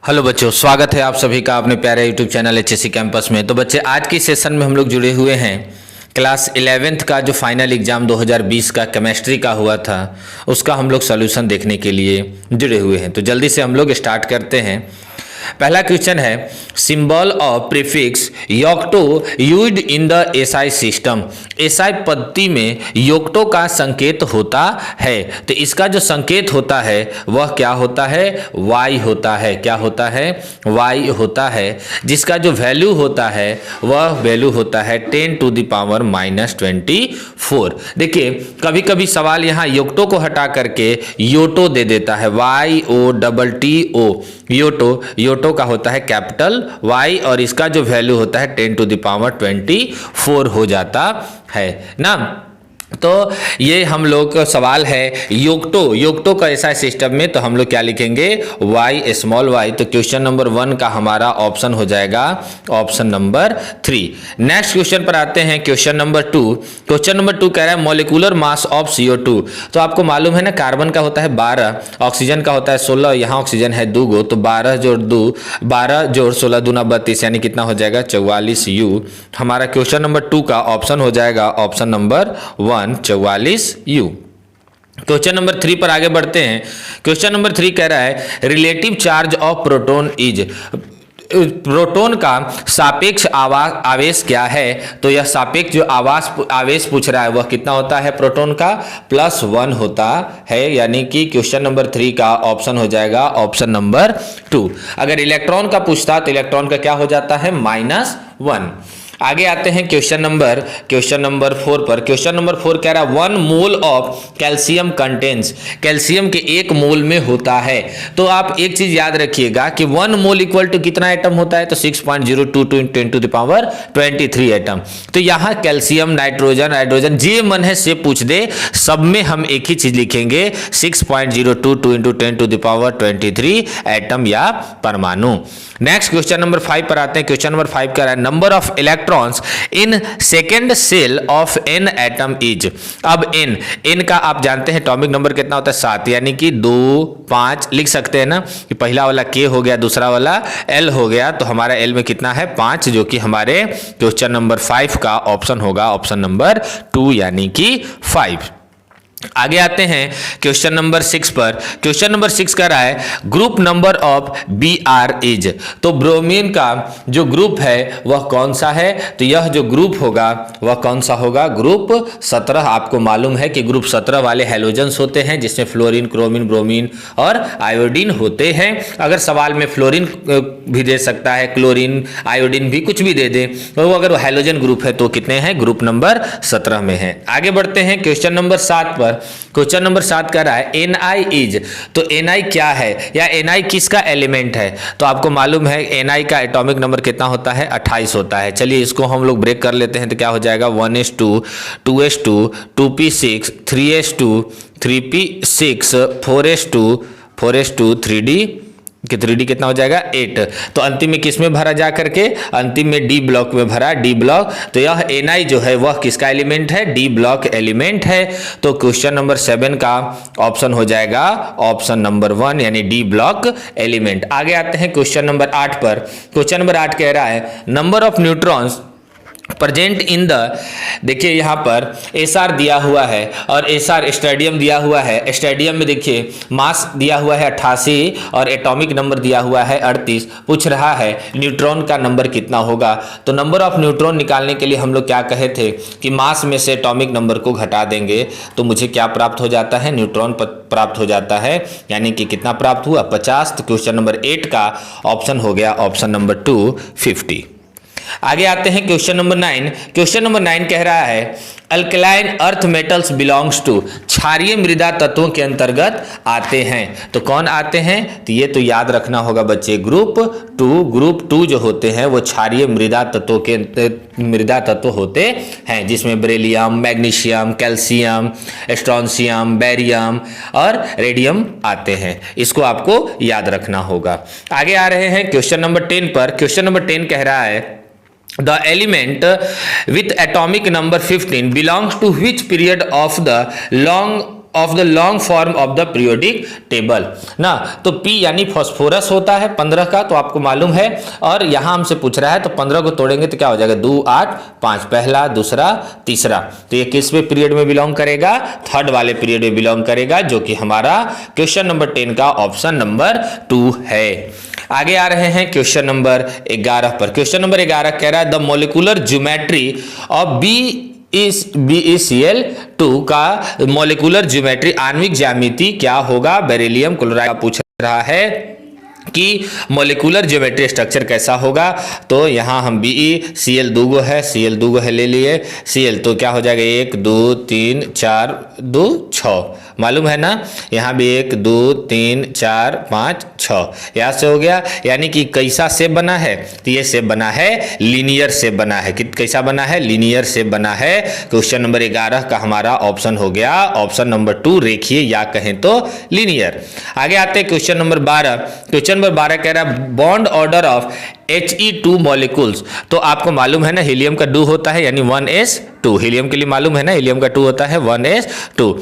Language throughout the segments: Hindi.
हेलो बच्चों, स्वागत है आप सभी का अपने प्यारे यूट्यूब चैनल एचएससी कैंपस में। तो बच्चे, आज की सेशन में हम लोग जुड़े हुए हैं क्लास 11th का जो फाइनल एग्जाम 2020 का केमिस्ट्री का हुआ था, उसका हम लोग सॉल्यूशन देखने के लिए जुड़े हुए हैं। तो जल्दी से हम लोग स्टार्ट करते हैं। पहला क्वेश्चन है, symbol of prefix yocto used in the SI system. SI पद्धति में योक्टो का संकेत होता है, तो इसका जो संकेत होता है वह क्या होता है? y होता है। क्या होता है? y होता है, जिसका जो वैल्यू होता है वह वैल्यू होता है 10⁻⁻24। देखिए, कभी कभी सवाल यहाँ योक्टो को हटा करके योटो दे देता है, YOTTO। योटो का होता है कैपिटल Y और इसका जो वैल्यू होता है 10⁻24 हो जाता है ना। तो ये हम लोग का सवाल है योक्टो का ऐसा सिस्टम में, तो हम लोग क्या लिखेंगे? y small y। तो क्वेश्चन नंबर 1 का हमारा ऑप्शन हो जाएगा ऑप्शन नंबर 3। नेक्स्ट क्वेश्चन पर आते हैं, क्वेश्चन नंबर 2। क्वेश्चन नंबर 2 कह रहा है मॉलिक्यूलर मास ऑफ CO2। तो आपको मालूम है ना, कार्बन का होता है 12, ऑक्सीजन का होता है 16, यहाँ ऑक्सीजन है 2 गो, तो 12 जोड़ 16 दूना 32, यानी कितना हो जाएगा? 44U। हमारा क्वेश्चन नंबर 2 का ऑप्शन हो जाएगा option number 1, 44U। Question number 3 पर आगे बढ़ते हैं। क्वेश्चन नंबर 3 कह रहा है relative charge of proton is. Proton का सापेक्ष आवेश क्या है? तो यह सापेक्ष जो आवेश पूछ रहा है वह कितना होता है? प्रोटॉन का +1 होता है, यानी कि क्वेश्चन नंबर 3 का ऑप्शन हो जाएगा ऑप्शन नंबर 2। अगर इलेक्ट्रॉन का पूछता तो इलेक्ट्रॉन का क्या हो जाता है? -1। आगे आते हैं क्वेश्चन नंबर 4 पर। क्वेश्चन नंबर 4 कह रहा है 1 mole of calcium contains. Calcium के 1 मोल में होता है। तो आप एक चीज याद रखिएगा कि 1 मोल इक्वल टू कितना एटम होता है? तो 6.02 × 10⁻23 एटम। तो यहाँ कैल्शियम, नाइट्रोजन जे मन है से पूछ दे, सब में हम एक ही चीज लिखेंगे 6.022 × 10⁻23 एटम या परमाणु। नेक्स्ट क्वेश्चन नंबर 5 पर आते हैं। क्वेश्चन नंबर 5 कह रहा है number of electrons in second cell of n atom is. अब n का आप जानते हैं एटॉमिक नंबर कितना होता है? 7, यानी कि 2 5 लिख सकते हैं ना, कि पहला वाला K हो गया, दूसरा वाला L हो गया, तो हमारा L में कितना है? 5, जो कि हमारे क्वेश्चन नंबर 5 का ऑप्शन होगा ऑप्शन नंबर 2, यानी कि 5। आगे आते हैं क्वेश्चन नंबर 6 पर। क्वेश्चन नंबर 6 कह रहा है group number of Br is. तो ब्रोमीन का जो ग्रुप है वह कौन सा है? तो यह जो ग्रुप होगा वह कौन सा होगा? ग्रुप 17। आपको मालूम है कि ग्रुप 17 वाले हैलोजेंस होते हैं, जिसमें फ्लोरीन, क्रोमीन, ब्रोमीन और आयोडीन होते हैं। अगर सवाल में फ्लोरीन भी दे सकता है, क्लोरीन, आयोडीन भी कुछ भी दे दे, तो अगर वो हैलोजन ग्रुप है तो कितने हैं? ग्रुप नंबर 17 में है। आगे बढ़ते हैं क्वेश्चन नंबर 7 पर। क्वेश्चन नंबर 7 कह रहा है Ni इज। तो Ni क्या है, या Ni किसका एलिमेंट है? तो आपको मालूम है Ni का एटॉमिक नंबर कितना होता है? 28 होता है। चलिए इसको हम लोग ब्रेक कर लेते हैं, तो क्या हो जाएगा? 1s2 2s2 2p6 3s2 3p6 4s2 3d 3d कितना हो जाएगा? 8। तो अंतिम में किस में भरा जा करके? अंतिम में डी ब्लॉक में भरा, डी ब्लॉक। तो यह Ni जो है वह किसका एलिमेंट है? डी ब्लॉक एलिमेंट है। तो क्वेश्चन नंबर 7 का ऑप्शन हो जाएगा ऑप्शन नंबर 1, यानी डी ब्लॉक एलिमेंट। आगे आते हैं क्वेश्चन नंबर 8 पर। क्वेश्चन नंबर 8 कह रहा है number of neutrons present in the. देखिए यहाँ पर SR दिया हुआ है और SR स्टेडियम दिया हुआ है। स्टेडियम में देखिए मास दिया हुआ है 88 और एटॉमिक नंबर दिया हुआ है 38। पूछ रहा है न्यूट्रॉन का नंबर कितना होगा? तो नंबर ऑफ न्यूट्रॉन निकालने के लिए हम लोग क्या कहे थे कि मास में से एटॉमिक नंबर को घटा देंगे, तो मुझे क्या प्राप्त हो जाता है? न्यूट्रॉन प्राप्त हो जाता है, यानी कि कितना प्राप्त हुआ? 50। तो क्वेश्चन नंबर 8 का ऑप्शन हो गया ऑप्शन नंबर 2, 50। आगे आते हैं क्वेश्चन नंबर 9। क्वेश्चन नंबर 9 कह रहा है alkaline earth metals belongs to. क्षारीय मृदा तत्वों के अंतर्गत आते हैं। तो कौन आते हैं? तो ये तो याद रखना होगा बच्चे, ग्रुप 2 जो होते हैं वो क्षारीय मृदा तत्व होते हैं, जिसमें beryllium, magnesium, calcium, strontium, barium और रेडियम आते हैं। इसको आपको याद रखना होगा। आगे आ रहे हैं क्वेश्चन नंबर 10 पर। क्वेश्चन नंबर 10 कह रहा है The element with atomic number 15 belongs to which period of the long of the long form of the periodic table ना। तो P यानी फॉस्फोरस होता है 15 का, तो आपको मालूम है। और यहां हमसे पूछ रहा है तो 15 को तोड़ेंगे तो क्या हो जाएगा, 2 8 5, पहला दूसरा तीसरा। तो ये किस में पीरियड में बिलोंग करेगा, थर्ड वाले पीरियड में बिलोंग करेगा, जो कि हमारा क्वेश्चन नंबर 10 का ऑप्शन नंबर 2 है। आगे आ रहे हैं क्वेश्चन नंबर 11 पर। क्वेश्चन नंबर 11 कह रहा है the molecular geometry of BeCl2 का मोलिकुलर ज्योमेट्री आणविक ज्यामिति क्या होगा, बेरिलियम क्लोराइड का पूछ रहा है कि मोलिकुलर ज्योमेट्री स्ट्रक्चर कैसा होगा। तो यहां हम BeCl 2 है, Cl 2 है ले लिए, Cl तो क्या हो जाएगा 1 2 3 4 2 6, मालूम है ना। यहां भी 1 2 3 4 5 6 यहां से हो गया। यानी कि कैसा शेप बना है, तो ये शेप बना है लीनियर शेप बना है। कैसा बना है, लीनियर शेप बना है। क्वेश्चन नंबर 11 का हमारा ऑप्शन हो गया ऑप्शन नंबर 2 रेखीय या कहें तो लीनियर। आगे आते हैं क्वेश्चन नंबर 12। क्वेश्चन नंबर 12 कह रहा है bond order of He2 molecules. तो आपको मालूम है ना हीलियम का 2 होता है यानी 1s2, हीलियम के लिए मालूम है ना, हीलियम का 2 होता है 1s2।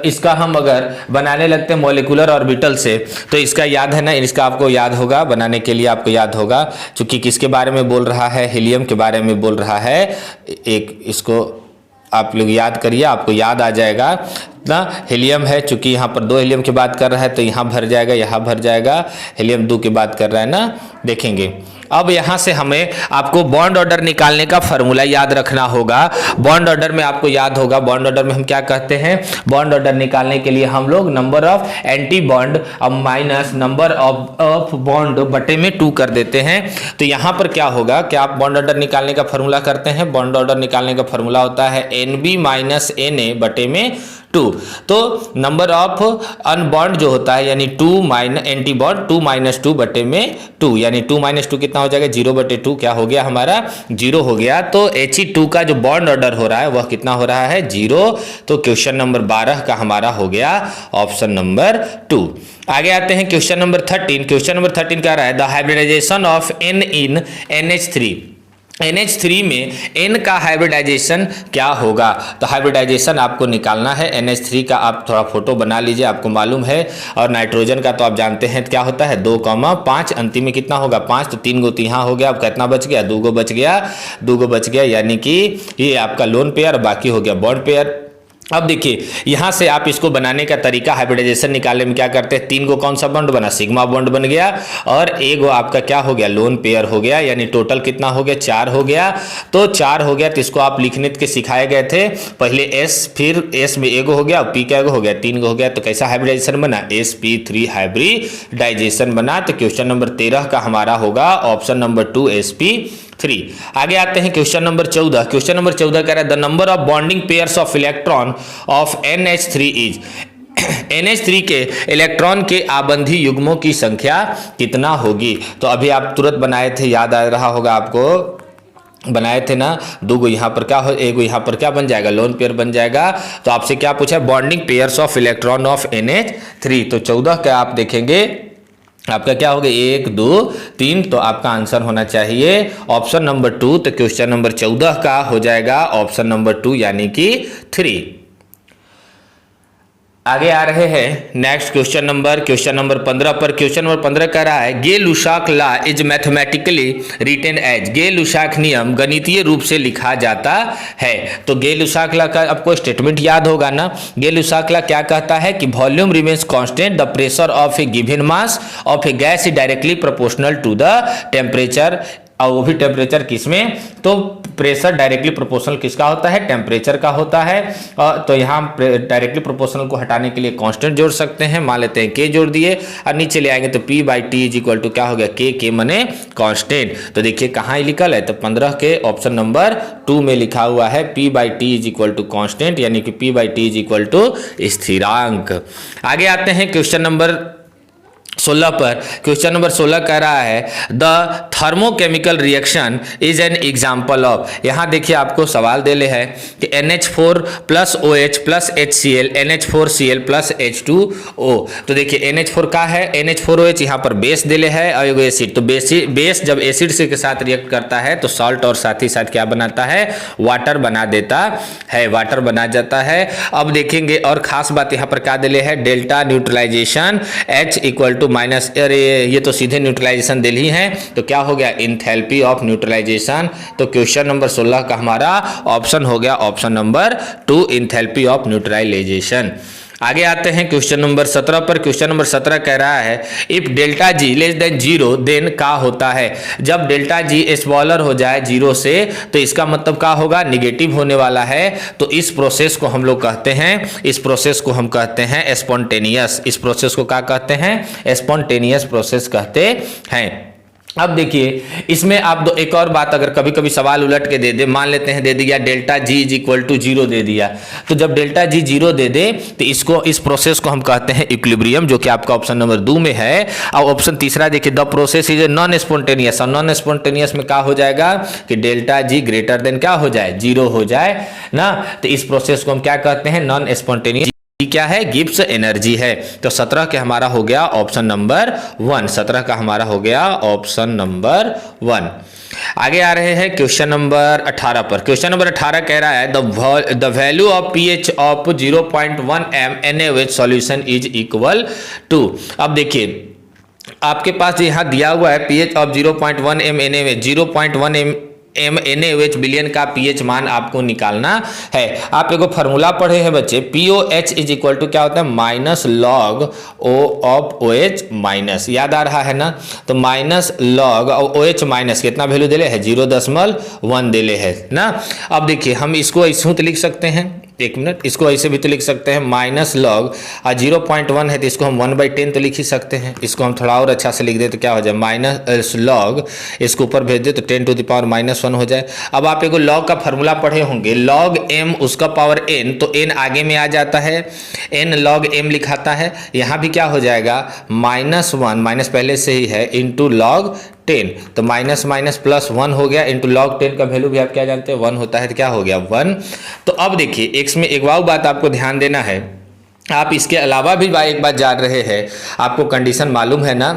इसका हम अगर बनाने लगते हैं मॉलिक्यूलर ऑर्बिटल से, तो इसका याद है ना, इसका आपको याद होगा, बनाने के लिए आपको याद होगा, क्योंकि किसके बारे में बोल रहा है, हीलियम के बारे में बोल रहा है। एक इसको आप लोग याद करिए, आपको याद आ जाएगा ना। हीलियम है, चूंकि यहाँ पर 2 हीलियम की बात कर रहा है तो यहाँ भर जाएगा, यहाँ भर जाएगा। हीलियम 2 की बात कर रहा है ना, देखेंगे। अब यहाँ से हमें आपको बॉन्ड ऑर्डर निकालने का फॉर्मूला याद रखना होगा। बॉन्ड ऑर्डर में आपको याद होगा, बॉन्ड ऑर्डर में हम क्या कहते हैं, बॉन्ड ऑर्डर निकालने के लिए हम लोग नंबर ऑफ एंटी बॉन्ड अब माइनस नंबर ऑफ बॉन्ड बटे में 2 कर देते हैं। तो यहाँ पर क्या होगा, क्या आप बॉन्ड ऑर्डर निकालने का फॉर्मूला करते हैं, बॉन्ड ऑर्डर निकालने का फॉर्मूला होता है NB माइनस NA बटे में 2। तो नंबर ऑफ अनबॉन्ड जो होता है यानी 2 माइनस एंटी बॉन्ड 2 माइनस 2 बटे में 2, यानी 2 माइनस 2 कितना हो जाएगा, 0 बटे 2 क्या हो गया हमारा, 0 हो गया। तो He2 का जो बॉन्ड ऑर्डर हो रहा है वह कितना हो रहा है, 0। तो क्वेश्चन नंबर 12 का हमारा हो गया ऑप्शन नंबर 2। आगे आते हैं क्वेश्चन नंबर 13। क्वेश्चन नंबर 13 कह रहा है the hybridization of N in NH3। NH3 में N का हाइब्रिडाइजेशन क्या होगा। तो हाइब्रिडाइजेशन आपको निकालना है NH3 का, आप थोड़ा फोटो बना लीजिए, आपको मालूम है। और नाइट्रोजन का तो आप जानते हैं क्या होता है 2,5, अंतिम में कितना होगा 5, तो 3 गो तो यहाँ हो गया, अब कितना बच गया 2 गो बच गया, 2 गो बच गया, यानी कि ये आपका लोन पेयर, बाकी हो गया बॉन्ड पेयर। अब देखिए यहां से आप इसको बनाने का तरीका, हाइब्रिडाइजेशन निकालने में क्या करते हैं, 3 गो कौन सा बॉन्ड बना, सिग्मा बॉन्ड बन गया, और 1 गो आपका क्या हो गया, लोन पेयर हो गया, यानी टोटल कितना हो गया 4 हो गया। तो 4 हो गया, तो इसको आप लिखने के सिखाए गए थे, पहले S, फिर S में 1 गो हो गया, P क्या हो गया 3 गो हो गया। तो कैसा हाइब्रिडाइजेशन बना, sp3 हाइब्रिडाइजेशन बना। तो क्वेश्चन नंबर 13 का हमारा होगा ऑप्शन नंबर 2 sp3। आगे आते हैं क्वेश्चन नंबर 14। क्वेश्चन नंबर 14 कह रहा है the number of bonding pairs of electron of NH3 is. NH3 के इलेक्ट्रॉन के आबंधी युग्मों की संख्या कितना होगी। तो अभी आप तुरंत बनाए थे, याद आ रहा होगा आपको, बनाए थे ना, 2 गो यहाँ पर क्या हो, 1 गो यहाँ पर क्या बन जाएगा, लोन पेयर बन जाएगा। तो आपसे क्या पूछा, bonding pairs of electron of NH3। तो 14 का आप देखेंगे आपका क्या होगा 1 2 3, तो आपका आंसर होना चाहिए ऑप्शन नंबर 2। तो क्वेश्चन नंबर 14 का हो जाएगा ऑप्शन नंबर 2 यानी कि 3। आगे आ रहे हैं नेक्स्ट क्वेश्चन नंबर 15 पर। क्वेश्चन नंबर 15 कह रहा है Gay Lussac law is mathematically written as. Gay Lussac नियम गणितीय रूप से लिखा जाता है। तो गे लुसाक लॉ का आपको स्टेटमेंट याद होगा ना। गे लुसाक लॉ क्या कहता है कि volume remains constant, the pressure of a given mass of a gas is directly proportional to the temperature. और वो भी टेम्परेचर किसमें, तो प्रेशर डायरेक्टली प्रोपोर्शनल किसका होता है, टेम्परेचर का होता है। तो यहाँ डायरेक्टली प्रोपोर्शनल को हटाने के लिए कांस्टेंट जोड़ सकते हैं, मान लेते हैं के जोड़ दिए, और नीचे ले आएंगे तो P/T इज इक्वल टू क्या हो गया, के मने कांस्टेंट। तो देखिए कहाँ लिखल है, तो 15 के ऑप्शन नंबर 2 में लिखा हुआ है P/T is equal to constant, यानी कि P/T इज इक्वल टू स्थिरांक। आगे आते हैं क्वेश्चन नंबर 16 पर क्वेश्चन नंबर 16 कह रहा है the thermochemical reaction is an example of. यहाँ देखिए आपको सवाल देले है कि NH4 plus OH plus HCl NH4Cl plus H2O। तो देखिए NH4 का है NH4OH, यहाँ पर बेस देले है और एगो एसिड। तो बेस जब एसिड से के साथ रिएक्ट करता है तो सॉल्ट और साथ ही साथ क्या बनाता है, वाटर बना देता है, वाटर बना जाता है। अब देखेंगे और खास बात यहाँ पर क्या देले है, delta neutralization H equal to minus, अरे ये तो सीधे न्यूट्रलाइजेशन दिल ही है, तो क्या हो गया इंथैल्पी ऑफ न्यूट्रलाइजेशन। तो क्वेश्चन नंबर 16 का हमारा ऑप्शन हो गया option number 2 enthalpy of neutralization. आगे आते हैं क्वेश्चन नंबर 17 पर। क्वेश्चन नंबर 17 कह रहा है if delta G less than 0 then क्या होता है। जब डेल्टा जी स्मॉलर हो जाए 0 से तो इसका मतलब क्या होगा, निगेटिव होने वाला है। तो इस प्रोसेस को हम लोग कहते हैं, इस प्रोसेस को हम कहते हैं स्पॉन्टेनियस। इस प्रोसेस को क्या कहते हैं, स्पॉन्टेनियस प्रोसेस कहते हैं। अब देखिए इसमें आप एक और बात, अगर कभी कभी सवाल उलट के दे दे, मान लेते हैं दे दिया delta G is equal to 0 दे दिया, तो जब डेल्टा जी 0 दे दे तो इसको, इस प्रोसेस को हम कहते हैं इक्विलिब्रियम, जो कि आपका ऑप्शन नंबर 2 में है। और ऑप्शन तीसरा देखिए the process is non spontaneous, और नॉन स्पॉन्टेनियस में क्या हो जाएगा कि डेल्टा जी ग्रेटर देन क्या हो जाए, 0 हो जाए ना। तो इस प्रोसेस को हम क्या कहते हैं, नॉन स्पॉन्टेनियस। क्या है, गिब्स एनर्जी है। तो 17 के हमारा हो गया ऑप्शन नंबर 1, 17 का हमारा हो गया ऑप्शन नंबर 1। आगे आ रहे हैं क्वेश्चन नंबर 18 पर। क्वेश्चन नंबर 18 कह रहा है the value of pH of 0.1 m NaOH solution is equal to. अब देखिए आपके पास यहाँ दिया हुआ है pH of 0.1 m NaOH, 0.1 m NaOH बिलियन का pH मान आपको निकालना है। आप एगो फार्मूला पढ़े हैं बच्चे, POH इज इक्वल टू क्या होता है, minus log O of OH minus, याद आ रहा है ना। तो माइनस लॉग OH माइनस कितना वैल्यू दिले है, 0.1 दिले है ना। अब देखिए हम इसको ऐसे तो लिख सकते हैं, एक मिनट, इसको ऐसे भी तो लिख सकते हैं, माइनस लॉग 0.1 है तो इसको हम 1/10 तो लिख ही सकते हैं। इसको हम थोड़ा और अच्छा से लिख दे तो क्या हो जाए, माइनस लॉग, इसको ऊपर भेज दे तो 10 टू द पावर -1 हो जाए। अब आप एगो लॉग का फार्मूला पढ़े होंगे, लॉग m उसका पावर n, तो n आगे में आ जाता है, n लॉग m लिखाता है। यहाँ भी क्या हो जाएगा, -1, माइनस पहले से ही है, इंटू लॉग 10, तो माइनस माइनस प्लस 1 हो गया, इंटू लॉग 10 का वैल्यू भी आप क्या जानते हैं 1 होता है, तो क्या हो गया 1। तो अब देखिए एक्स में एक वाव बात आपको ध्यान देना है, आप इसके अलावा भी एक बात जान रहे हैं, आपको कंडीशन मालूम है ना।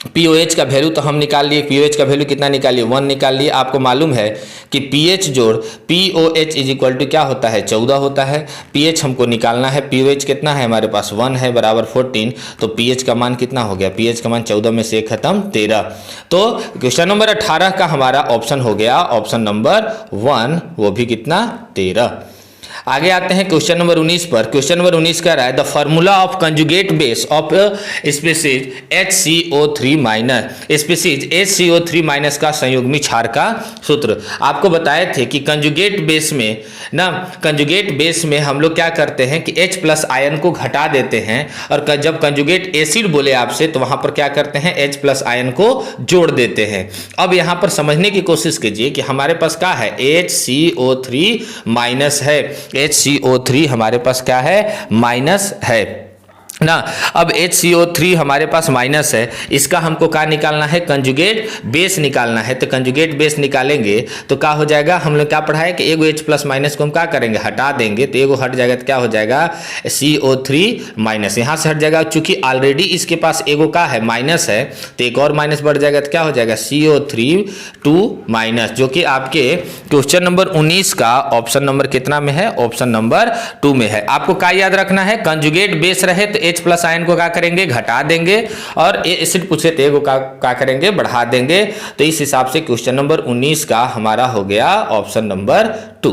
पीओएच का वैल्यू तो हम निकाल लिए, पीओएच का वैल्यू कितना निकालिए, 1 निकाल लिए। आपको मालूम है कि पीएच जोड़ पीओएच इज इक्वल टू क्या होता है, 14 होता है। पीएच हमको निकालना है, पीओएच कितना है हमारे पास 1 है बराबर 14, तो पीएच का मान कितना हो गया, पीएच का मान 14 में से खत्म 13। तो क्वेश्चन नंबर 18 का हमारा ऑप्शन हो गया ऑप्शन नंबर 1, वो भी कितना 13। आगे आते हैं क्वेश्चन नंबर 19 पर। क्वेश्चन नंबर 19 कह रहा है the formula of conjugate base of species HCO3 minus, species HCO3 minus का संयुग्मी क्षार का सूत्र। आपको बताए थे कि कंजुगेट बेस में ना, कंजुगेट बेस में हम लोग क्या करते हैं कि H प्लस आयन को घटा देते हैं, और जब कंजुगेट एसिड बोले आपसे तो वहां पर क्या करते हैं, H प्लस आयन को जोड़ देते हैं। अब यहां पर समझने की कोशिश कीजिए कि हमारे पास क्या है, HCO3 माइनस है, HCO3 हमारे पास क्या है, माइनस है ना। अब HCO3 हमारे पास माइनस है, इसका हमको क्या निकालना है, कंजुगेट बेस निकालना है। तो कंजुगेट बेस निकालेंगे तो क्या हो जाएगा, हम लोग क्या पढ़ा है कि एगो H प्लस माइनस को हम क्या करेंगे, हटा देंगे, तो एगो हट जाएगा तो क्या हो जाएगा CO3 माइनस, यहाँ से हट जाएगा। चूंकि ऑलरेडी इसके पास एगो का है माइनस है, तो एक और माइनस बढ़ जाएगा तो क्या हो जाएगा CO3 माइनस, जो कि आपके क्वेश्चन नंबर 19 का ऑप्शन नंबर कितना में है, ऑप्शन नंबर 2 में है। आपको क्या याद रखना है, कंजुगेट बेस रहे तो H प्लस आयन को क्या करेंगे, घटा देंगे, और एसिड पूछे तो एगो क्या करेंगे, बढ़ा देंगे। तो इस हिसाब से क्वेश्चन नंबर 19 का हमारा हो गया ऑप्शन नंबर 2।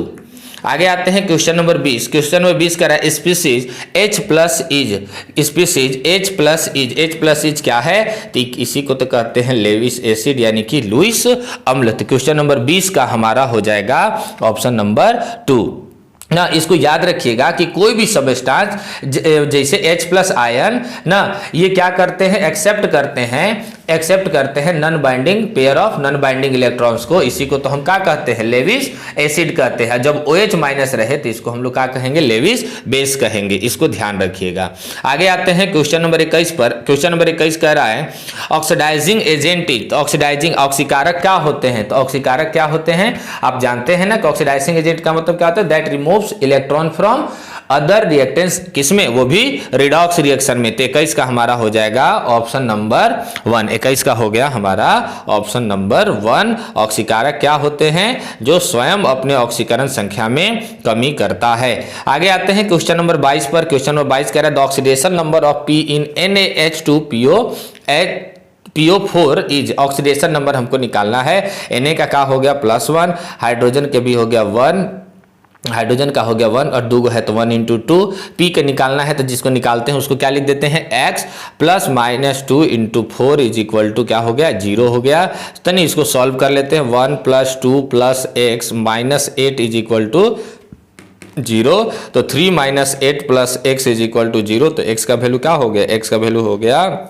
आगे आते हैं क्वेश्चन नंबर 20। क्वेश्चन नंबर 20 कह रहा है species H plus is, species H plus is, H plus is क्या है, तो इसी को तो कहते हैं लेविस एसिड यानी कि लुईस अम्ल। तो क्वेश्चन नंबर 20 का हमारा हो जाएगा ऑप्शन नंबर 2 ना। इसको याद रखिएगा कि कोई भी सबस्टांस जैसे H प्लस आयन ना, ये क्या करते हैं, एक्सेप्ट करते हैं एक्सेप्ट करते हैं non binding pair of non binding electrons को। इसी को तो हम क्या कहते हैं, लेविस एसिड कहते हैं। जब OH माइनस रहे तो इसको हम लोग क्या कहेंगे, लेविस बेस कहेंगे। इसको ध्यान रखिएगा। आगे आते हैं क्वेश्चन नंबर 21 पर। क्वेश्चन नंबर 21 कह रहा है ऑक्सीडाइजिंग एजेंट इज, तो ऑक्सीडाइजिंग ऑक्सीकारक क्या होते हैं, तो ऑक्सीकारक क्या होते हैं आप जानते हैं ना कि ऑक्सीडाइजिंग एजेंट का मतलब क्या होता है, that removes electron from other reactants, किसमें, वो भी रिडॉक्स रिएक्शन में। तो 21 का हमारा हो जाएगा ऑप्शन नंबर 1। 21 का हो गया हमारा ऑप्शन नंबर 1। ऑक्सीकारक क्या होते हैं, जो स्वयं अपने ऑक्सीकरण संख्या में कमी करता है। आगे आते हैं क्वेश्चन नंबर 22 पर। क्वेश्चन नंबर 22 कह रहा है the oxidation number of P in NaH2PO4 is, oxidation number हमको निकालना है। Na का क्या हो गया +1, हाइड्रोजन के भी हो गया 1, हाइड्रोजन का हो गया 1 और 2 है तो 1 × 2। P का निकालना है तो जिसको निकालते हैं उसको क्या लिख देते हैं, x + -2 × 4 = क्या हो गया, 0 हो गया। तो नहीं, इसको सॉल्व कर लेते हैं। 1 + 2 + x - 8 = 0। तो 3 - 8 + x = 0। तो x का वैल्यू क्या हो गया, x का वैल्यू हो गया,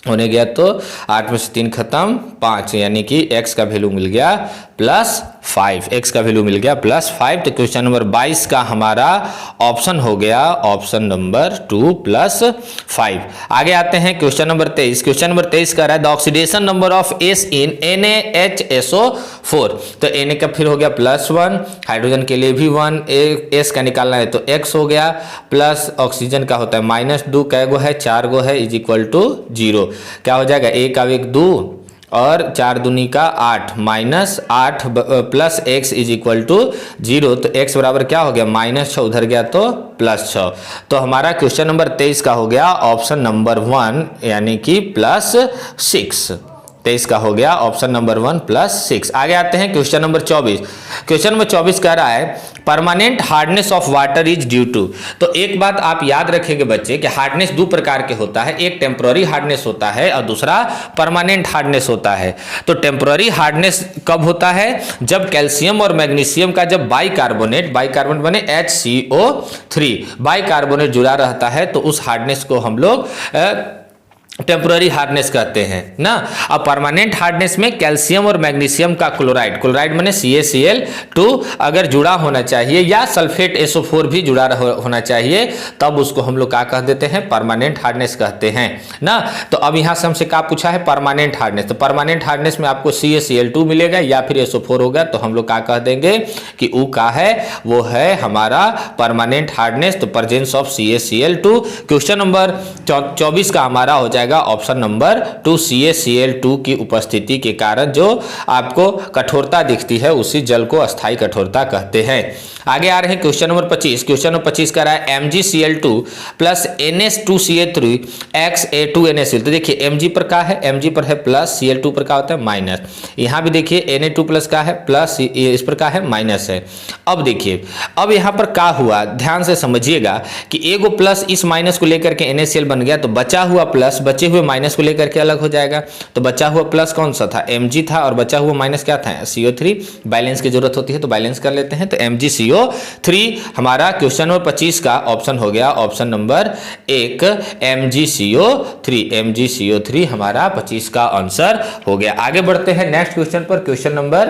होने गया तो 8 में से 3 खत्म 5, यानी कि x का वैल्यू मिल गया +5। x का वैल्यू मिल गया +5। तो क्वेश्चन नंबर 22 का हमारा ऑप्शन हो गया ऑप्शन नंबर 2 +5। आगे आते हैं क्वेश्चन नंबर 23। क्वेश्चन नंबर 23 कह रहा है the oxidation number of S in NaHSO4। तो Na का फिर हो गया +1, हाइड्रोजन के लिए भी 1, S का निकालना है तो x हो गया, प्लस ऑक्सीजन का होता है -2, कै गो है, 4 गो है, = 0। क्या हो जाएगा, 1 का 1 2 और 4 दूनी का 8 -8 + x = 0। तो x बराबर क्या हो गया, -6, उधर गया तो +6। तो हमारा क्वेश्चन नंबर 23 का हो गया ऑप्शन नंबर 1, यानी कि +6। 23 का हो गया ऑप्शन नंबर 1 +6। आगे आते हैं क्वेश्चन नंबर 24। क्वेश्चन नंबर 24 कह रहा है permanent hardness of water is due to. तो एक बात आप याद रखेंगे बच्चे कि हार्डनेस 2 प्रकार के होता है, एक टेम्पररी हार्डनेस होता है और दूसरा परमानेंट हार्डनेस होता है। तो टेम्पररी हार्डनेस कब होता है, जब कैल्शियम और मैग्नीशियम का जब बाइकार्बोनेट बने HCO3 बाइकार्बोनेट जुड़ा रहता है तो उस हार्डनेस को हम लोग टेम्पररी हार्डनेस कहते हैं ना। अब परमानेंट हार्डनेस में कैल्शियम और मैग्नीशियम का क्लोराइड माने CaCl2 अगर जुड़ा होना चाहिए या सल्फेट SO4 भी जुड़ा होना चाहिए, तब उसको हम लोग क्या कह देते हैं, परमानेंट हार्डनेस कहते हैं ना। तो अब यहाँ से हमसे क्या पूछा है, परमानेंट हार्डनेस। तो परमानेंट हार्डनेस में आपको CaCl2 मिलेगा या फिर SO4 होगा, तो हम लोग क्या कह देंगे कि वो क्या है, वो है हमारा परमानेंट हार्डनेस। तो presence of CaCl2। Question number 24 का हमारा हो जाएगा ऑप्शन नंबर 2, CaCl2 की उपस्थिति के कारण जो आपको कठोरता दिखती है उसी जल को अस्थायी कठोरता कहते हैं। आगे आ रहे हैं क्वेश्चन नंबर 25। क्वेश्चन नंबर 25 का रहा है MgCl2 + NH2Ca3 XA2NaCl। तो देखिए Mg पर क्या है, Mg पर है प्लस, Cl2 पर क्या होता है माइनस। यहाँ भी देखिए Na2+ का है प्लस, इस पर क्या है माइनस है। अब देखिए अब यहाँ पर क्या हुआ, ध्यान से समझिएगा कि एगो प्लस इस माइनस को लेकर के NaCl बन गया, तो बचा हुआ प्लस बचे हुए माइनस को लेकर के अलग हो जाएगा। तो बचा हुआ प्लस कौन सा था, Mg था, और बचा हुआ माइनस क्या था, CO3। बैलेंस की जरूरत होती है तो बैलेंस कर लेते हैं। तो MgCO3 हमारा क्वेश्चन नंबर 25 का ऑप्शन हो गया ऑप्शन नंबर 1 MgCO3। MgCO3 हमारा 25 का आंसर हो गया। आगे बढ़ते हैं नेक्स्ट क्वेश्चन पर। क्वेश्चन नंबर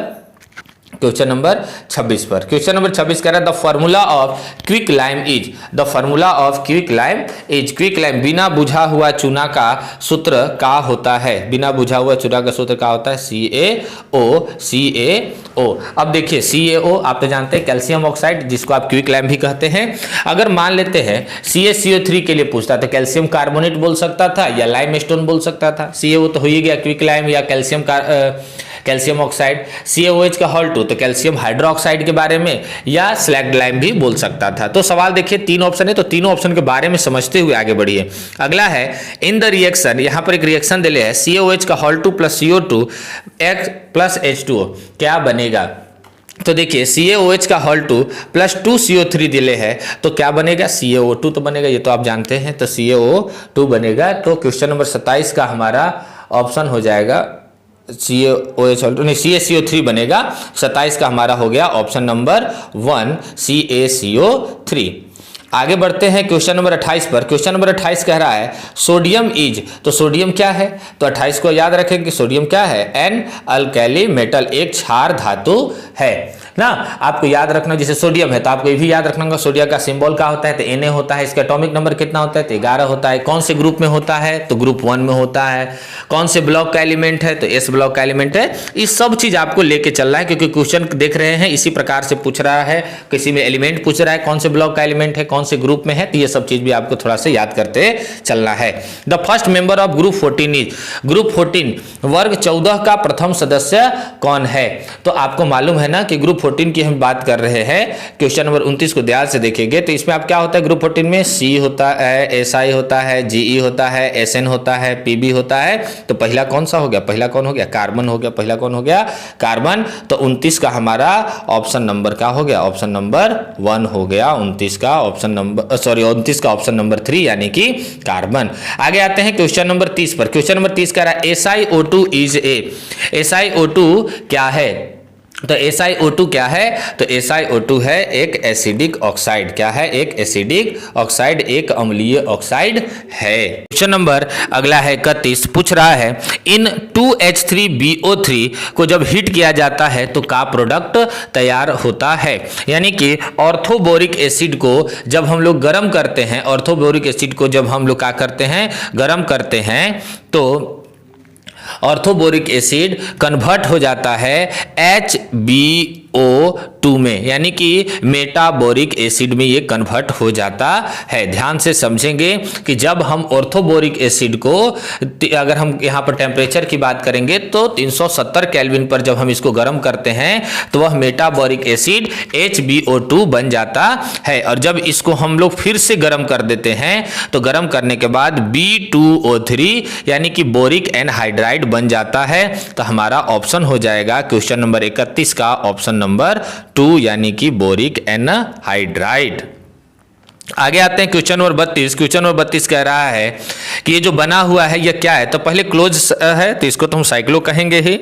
26 पर। क्वेश्चन नंबर 26 कह रहा है the formula of quick lime is. The formula of quick lime is. Quick lime बिना बुझा हुआ चूना का सूत्र का होता है, बिना बुझा हुआ चूना का सूत्र का होता है CaO। अब देखिए CaO आप तो जानते हैं कैल्शियम ऑक्साइड, जिसको आप क्विक लाइम भी कहते हैं। अगर मान लेते हैं CaCO3 के लिए पूछता तो कैल्शियम कार्बोनेट बोल सकता था या लाइम स्टोन बोल सकता था। CaO तो हो ही गया क्विक लाइम या कैल्शियम ऑक्साइड। CaOH का होल 2 तो कैल्शियम हाइड्रोक्साइड के बारे में या स्लैग्ड लाइम भी बोल सकता था। तो सवाल देखिए 3 ऑप्शन है, तो तीनों ऑप्शन के बारे में समझते हुए आगे बढ़िए। अगला है इन द रिएक्शन, यहाँ पर एक रिएक्शन दिले है CaOH का होल 2 + CO2 X + H2O क्या बनेगा। तो देखिए CaOH का होल 2 + 2 CO3 दिले है तो क्या बनेगा, CaO2 तो बनेगा, ये तो आप जानते हैं। तो CaO2 बनेगा। तो क्वेश्चन नंबर 27 का हमारा ऑप्शन हो जाएगा CaCO3 बनेगा। 27 का हमारा हो गया ऑप्शन नंबर 1 CaCO3। आगे बढ़ते हैं क्वेश्चन नंबर 28 पर। क्वेश्चन नंबर 28 कह रहा है सोडियम इज, तो सोडियम क्या है, तो 28 को याद रखें कि सोडियम क्या है, एन अल्कैली मेटल, एक क्षार धातु है ना। आपको याद रखना, जैसे सोडियम है तो आपको ये भी याद रखना होगा सोडियम का सिंबल क्या होता है, तो Na होता है। इसका एटॉमिक नंबर कितना होता है, तो 11 होता है। कौन से ग्रुप में होता है, तो ग्रुप 1 में होता है। कौन से ब्लॉक का एलिमेंट है, तो S ब्लॉक का एलिमेंट है। इस सब चीज आपको लेके चलना है, क्योंकि क्वेश्चन देख रहे हैं इसी प्रकार से पूछ रहा है, किसी में एलिमेंट पूछ रहा है, कौन से ब्लॉक का एलिमेंट है, कौन से ग्रुप में है, तो ये सब चीज भी आपको थोड़ा सा याद करते चलना है। The first member of group 14 is, group 14 वर्ग 14 का प्रथम सदस्य कौन है, तो आपको मालूम है ना कि ग्रुप 14 की हम बात कर रहे हैं। क्वेश्चन नंबर 29 को ध्यान से देखेंगे तो इसमें आप क्या होता है, ग्रुप 14 में C होता है, SI होता है, GE होता है, SN होता है, PB होता है। तो पहला कौन सा हो गया, पहला कौन हो गया, कार्बन हो गया। पहला कौन हो गया, कार्बन। तो 29 का हमारा ऑप्शन नंबर क्या हो गया, ऑप्शन नंबर 1 हो गया। 29 का ऑप्शन नंबर 29 का ऑप्शन नंबर 3 यानी कि कार्बन। आगे आते हैं क्वेश्चन नंबर 30 पर। क्वेश्चन नंबर 30 कह रहा है SiO2 इज ए, SiO2 क्या है, तो SiO2 क्या है, तो SiO2 है एक एसिडिक ऑक्साइड। क्या है, एक एसिडिक ऑक्साइड, एक अम्लीय ऑक्साइड है। क्वेश्चन नंबर अगला है 31, पूछ रहा है इन 2H3BO3 को जब हीट किया जाता है तो का प्रोडक्ट तैयार होता है, यानी कि ऑर्थोबोरिक एसिड को जब हम लोग गर्म करते हैं, ऑर्थोबोरिक एसिड को जब हम लोग क्या करते हैं, गर्म करते हैं, तो ऑर्थोबोरिक एसिड कन्वर्ट हो जाता है HbO2 में, यानी कि मेटाबोरिक एसिड में ये कन्वर्ट हो जाता है। ध्यान से समझेंगे कि जब हम ऑर्थोबोरिक एसिड को, अगर हम यहाँ पर टेम्परेचर की बात करेंगे तो 370 केल्विन पर जब हम इसको गर्म करते हैं तो वह मेटाबोरिक एसिड HbO2 बन जाता है। और जब इसको हम लोग फिर से गर्म कर देते हैं तो गर्म करने के बाद B2O3 यानी कि बोरिक एनहाइड्राइड बन जाता है। तो हमारा ऑप्शन हो जाएगा क्वेश्चन नंबर 31 का ऑप्शन नंबर 2 यानी कि बोरिक एनहाइड्राइड। आगे आते हैं क्वेश्चन नंबर 32। क्वेश्चन नंबर 32 कह रहा है कि ये जो बना हुआ है ये क्या है, तो पहले क्लोज है तो इसको तो हम साइक्लो कहेंगे ही।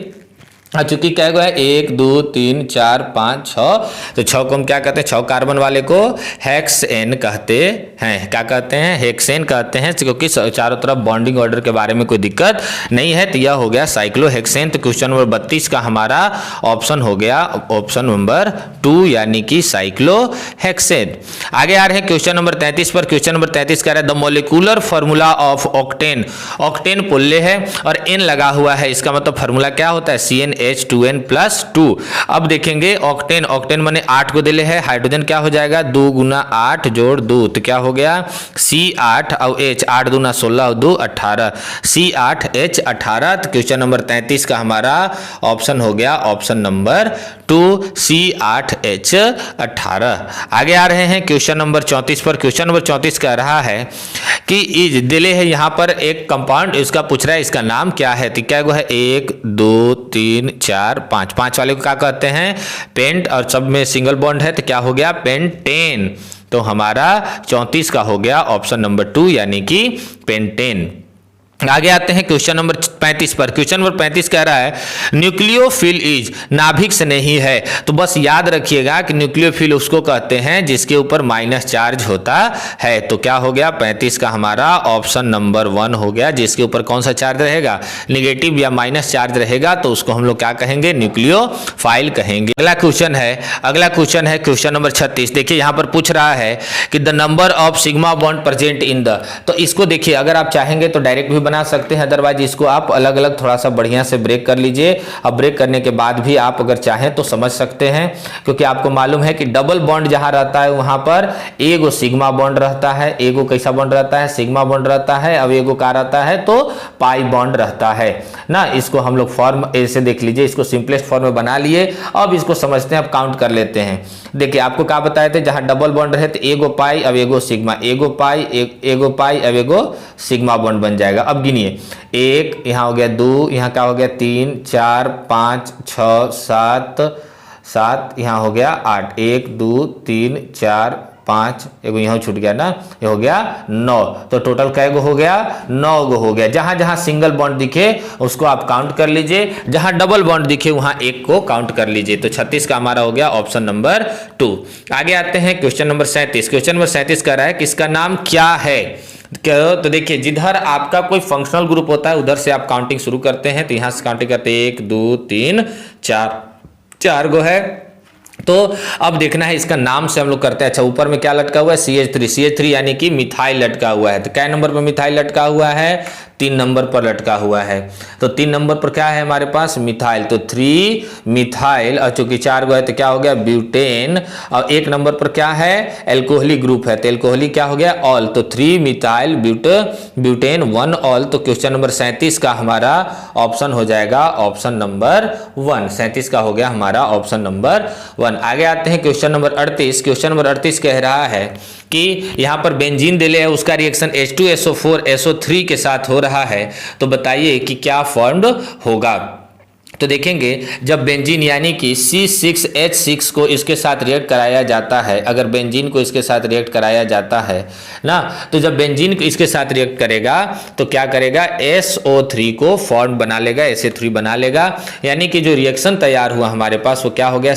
चूंकि क्या है 1 2 3 4 5 6, तो 6 को हम क्या कहते हैं, 6 कार्बन वाले को हेक्सेन कहते हैं। क्या कहते हैं, हेक्सेन कहते हैं, क्योंकि चारों तरफ बॉन्डिंग ऑर्डर के बारे में कोई दिक्कत नहीं है। तो यह हो गया साइक्लोहेक्सेन। तो क्वेश्चन नंबर 32 का हमारा ऑप्शन हो गया ऑप्शन नंबर 2 यानी कि साइक्लोहेक्सेन। आगे आ रहे हैं क्वेश्चन नंबर 33 पर। क्वेश्चन नंबर 33 कह रहा है the molecular formula of octane, octane पुल्ले है और N लगा हुआ है, इसका मतलब फॉर्मूला क्या होता है, CnH2n+2। अब देखेंगे ऑक्टेन, ऑक्टेन माने 8 को दिले है, हाइड्रोजन क्या हो जाएगा 2 × 8 + 2, तो क्या हो गया C8 और H, 8 × 2 = 16 और 2 = 18, C8H18। तो क्वेश्चन नंबर 33 का हमारा ऑप्शन हो गया ऑप्शन नंबर 2 C8H18। आगे आ रहे हैं क्वेश्चन नंबर 34 पर। क्वेश्चन नंबर 34 कह रहा है कि इज दिले है यहाँ पर एक कंपाउंड, इसका पूछ रहा है इसका नाम क्या है। तो क्या है 1 2 3 4 5, 5 वाले को क्या कहते हैं, पेंट, और सब में सिंगल बॉन्ड है तो क्या हो गया पेंटेन। तो हमारा 34 का हो गया ऑप्शन नंबर 2 यानी कि पेंटेन। आगे आते हैं क्वेश्चन नंबर 35 पर। क्वेश्चन नंबर 35 कह रहा है न्यूक्लियोफिल इज, नाभिक से नहीं है, तो बस याद रखिएगा कि न्यूक्लियोफिल उसको कहते हैं जिसके ऊपर माइनस चार्ज होता है। तो क्या हो गया 35 का हमारा ऑप्शन नंबर 1 हो गया, जिसके ऊपर कौन सा चार्ज रहेगा, निगेटिव या माइनस चार्ज रहेगा, तो उसको हम लोग क्या कहेंगे, न्यूक्लियोफाइल कहेंगे। अगला क्वेश्चन है क्वेश्चन नंबर 36। देखिए यहाँ पर पूछ रहा है कि the number of sigma bond present in the, तो इसको देखिए अगर आप चाहेंगे तो डायरेक्ट भी बना सकते हैं, अदरवाइज इसको आप अलग अलग थोड़ा सा बढ़िया से ब्रेक कर लीजिए। अब ब्रेक करने के बाद भी आप अगर चाहें तो समझ सकते हैं, क्योंकि आपको मालूम है कि डबल बॉन्ड जहां रहता है वहां पर एगो सिग्मा बॉन्ड रहता है, एगो कैसा बॉन्ड रहता है, सिग्मा बॉन्ड रहता है, अब एगो क्या रहता है तो पाई बॉन्ड रहता है ना। इसको हम लोग फॉर्म ऐसे देख लीजिए, इसको सिंपलेस्ट फॉर्म में बना लिए। अब इसको समझते हैं, अब काउंट कर लेते हैं। देखिए आपको क्या बताए थे, जहां डबल बॉन्ड रहे तो एगो पाई अब एगो सिग्मा, एगो पाई एगो पाई अब एगो सिग्मा बॉन्ड बन जाएगा। अब गिनिए 1 यहाँ हो गया 2, यहाँ क्या हो गया 3 4 5 6 7 7, यहाँ हो गया 8, 1 2 3 4 5, एगो यहाँ छूट गया ना, ये हो गया 9। तो टोटल कै गो हो गया? 9 गो हो गया। जहां जहां सिंगल बॉन्ड दिखे उसको आप काउंट कर लीजिए, जहां डबल बॉन्ड दिखे वहां एक को काउंट कर लीजिए। तो 36 का हमारा हो गया ऑप्शन नंबर 2। आगे आते हैं क्वेश्चन नंबर 37। क्वेश्चन नंबर 37 कह रहा है कि इसका नाम क्या है? तो देखिए, जिधर आपका कोई फंक्शनल ग्रुप होता है उधर से आप काउंटिंग शुरू करते हैं। तो यहां से काउंटिंग करते हैं 1 2 3 4 गो है। तो अब देखना है इसका नाम से हम लोग करते हैं। अच्छा, ऊपर में क्या लटका हुआ है? CH3 यानी कि मिथाइल लटका हुआ है। तो क्या नंबर पर मिथाइल लटका हुआ है? 3 नंबर पर लटका हुआ है। तो 3 नंबर पर क्या है हमारे पास? मिथाइल। तो 3 मिथाइल, और चूंकि 4 गो है तो क्या हो गया? ब्यूटेन। और 1 नंबर पर क्या है? एल्कोहलिक ग्रुप है, तो एल्कोहलिक क्या हो गया? ऑल। तो 3 मिथाइल ब्यूटेन 1 ऑल। तो क्वेश्चन नंबर 37 का हमारा ऑप्शन हो जाएगा ऑप्शन नंबर 1। 37 का हो गया हमारा ऑप्शन नंबर 1। आगे आते हैं क्वेश्चन नंबर 38। क्वेश्चन नंबर 38 कह रहा है कि यहां पर बेंजीन दिले है, उसका रिएक्शन H2SO4 SO3 के साथ हो रहा है। तो बताइए कि क्या फॉर्म्ड होगा। तो देखेंगे, जब बेंजीन यानी कि C6H6 को इसके साथ रिएक्ट कराया जाता है, अगर बेंजीन को इसके साथ रिएक्ट कराया जाता है ना, तो जब बेंजीन को इसके साथ रिएक्ट करेगा तो क्या करेगा? SO3 को फॉर्म बना लेगा, SA3 बना लेगा। यानी कि जो रिएक्शन तैयार हुआ हमारे पास वो क्या हो गया?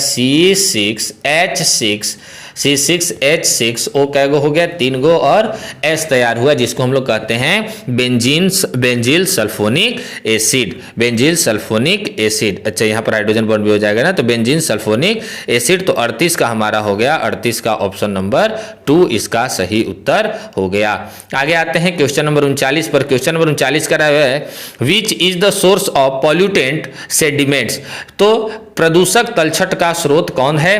C6H6 O कै गो हो गया? 3 गो, और S तैयार हुआ जिसको हम लोग कहते हैं बेंजील सल्फोनिक एसिड। बेंजील sulphonic acid. अच्छा, यहाँ पर हाइड्रोजन बॉन्ड भी हो जाएगा ना, तो बेंजीन सल्फोनिक एसिड। तो 38 का हमारा हो गया, 38 का ऑप्शन नंबर 2 इसका सही उत्तर हो गया। आगे आते हैं क्वेश्चन नंबर 39 पर। क्वेश्चन नंबर 39 का है which is the source of pollutant sediments. तो प्रदूषक तलछट का स्रोत कौन है?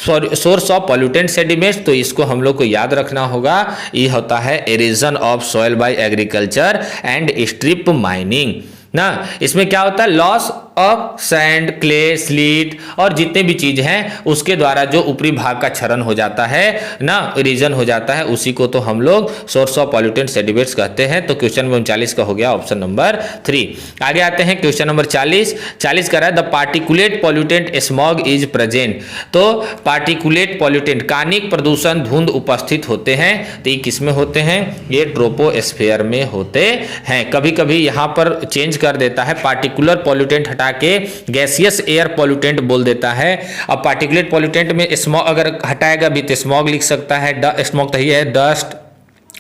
Source of pollutant sediments. तो इसको हम लोग को याद रखना होगा, ये होता है halogen of soil by agriculture and strip mining ना। इसमें क्या होता है? Loss of sand, clay, slit और जितने भी चीज हैं उसके द्वारा जो ऊपरी भाग का क्षरण हो जाता है ना, इरोजन हो जाता है, उसी को तो हम लोग सोर्स ऑफ पॉल्यूटेंट सेडिमेंट्स कहते हैं। तो क्वेश्चन नंबर 39 का हो गया ऑप्शन नंबर 3। आगे आते हैं क्वेश्चन नंबर 40 का है the particulate pollutant smog is present. तो पार्टिकुलेट पॉल्यूटेंट कानिक प्रदूषण धुंध उपस्थित होते हैं। तो ये किस में होते हैं? ये ट्रोपोस्फेयर में होते हैं। कभी कभी यहाँ पर चेंज कर देता है, पार्टिकुलर पॉल्यूटेंट हटा के गैसियस एयर पॉल्यूटेंट बोल देता है। अब पार्टिकुलेट पॉल्यूटेंट में स्मॉग अगर हटाएगा भी तो स्मॉग लिख सकता है, स्मॉग तो ही है, डस्ट,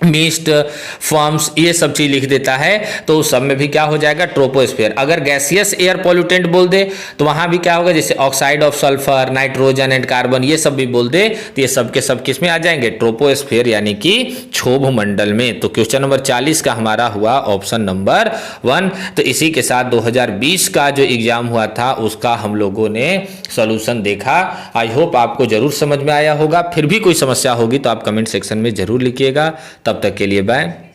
मिस्ट, फॉर्म्स, ये सब चीज लिख देता है। तो उस सब में भी क्या हो जाएगा? ट्रोपोस्फेयर। अगर गैसियस एयर पॉल्यूटेंट बोल दे तो वहां भी क्या होगा? जैसे oxide of sulphur, nitrogen and carbon, ये सब भी बोल दे तो ये सब के सब किस में आ जाएंगे? ट्रोपोस्फेयर यानी कि क्षोभ मंडल में। तो क्वेश्चन नंबर 40 का हमारा हुआ ऑप्शन नंबर 1। तो इसी के साथ 2020 का जो एग्जाम हुआ था उसका हम लोगों ने सोल्यूशन देखा। आई होप आपको जरूर समझ में आया होगा। फिर भी कोई समस्या होगी तो आप कमेंट सेक्शन में जरूर लिखिएगा। तब तक के लिए बाय।